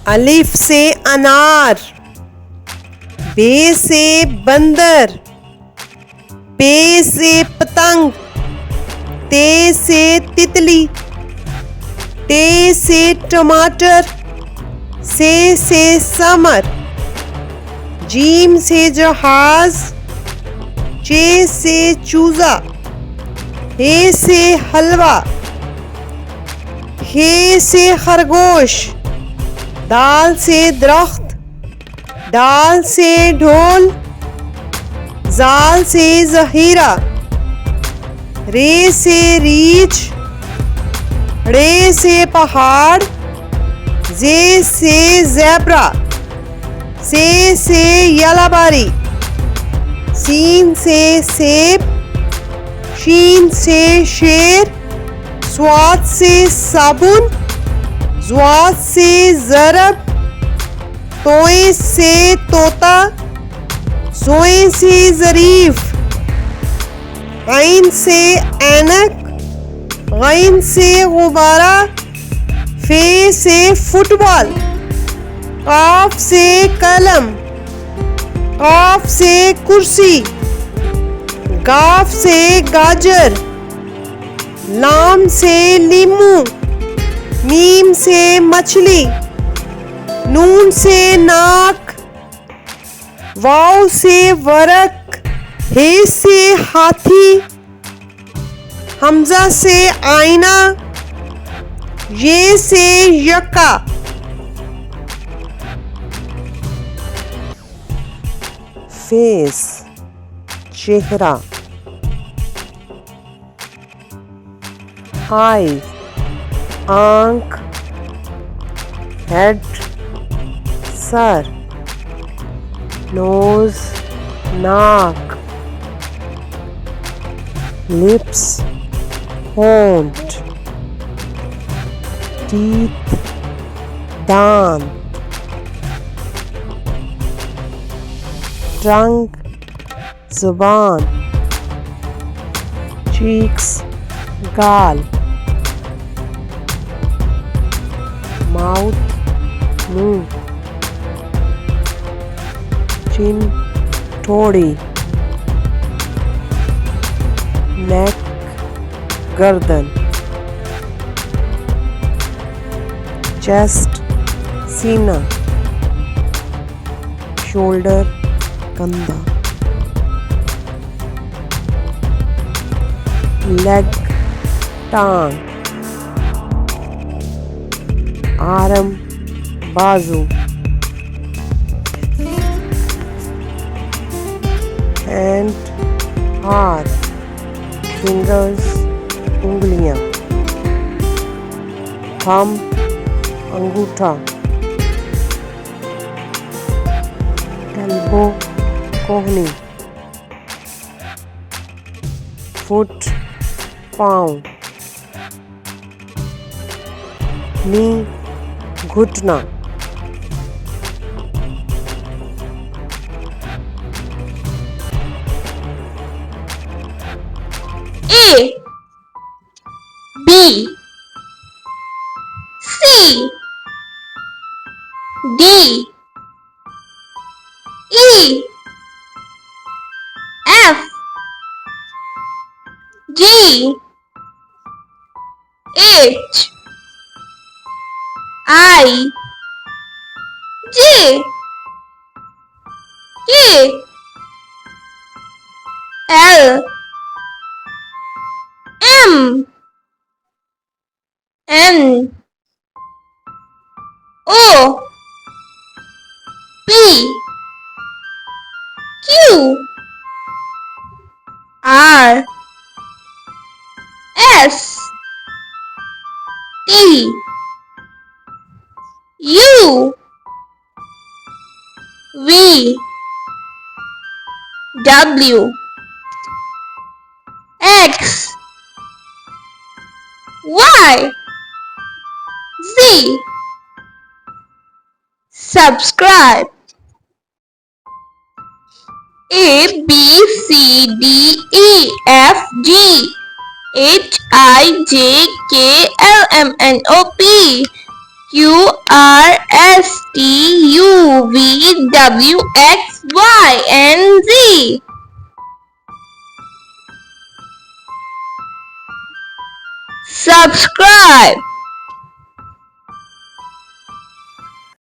अलिफ से अनार, बे से बंदर, पे से पतंग, ते से तितली, टे से टमाटर, से समर, जीम से जहाज, चे से चूजा, हे से हलवा, हे से खरगोश, दाल से दरख्त, डाल से ढोल, जाल से जहीरा, रे से रीछ, रे से पहाड़, जे से ज़ेब्रा, से यलाबारी, सीन से सेब, शीन से शेर, स्वाद से साबुन, ज़्वाद से ज़रब, तोए से तोता, ज़ोए से ज़रीफ, ऐन से ऐनक, गैन से गुब्बारा, फे से फुटबॉल, काफ से कलम, काफ से कुर्सी, गाफ से गाजर, लाम से लीमू, मीम से मछली, नून से नाक, वाव से वरक, हे से हाथी, हमजा से आईना, ये से यक्का। फेस चेहरा, आई आंख, हेड सर, नोज नाक, लिप्स होंठ, टीथ दांत, टंग जुबान, चीक्स गाल, माउथ मुंह, चिन ठोड़ी, नेक गर्दन, चेस्ट सीना, शोल्डर कंधा, लेग टांग, आर्म बाजू, हैंड हाथ, फिंगर्स उंगलियां, थंब अंगूठा, एल्बो कोहनी, फुट पाँव, नी घुटना, A B C D E F G H I J K L M N O P Q R S T U V W X Y Z. Subscribe. A B C D E F G H I J K L M N O P Q R S T U V W X Y and Z. Subscribe.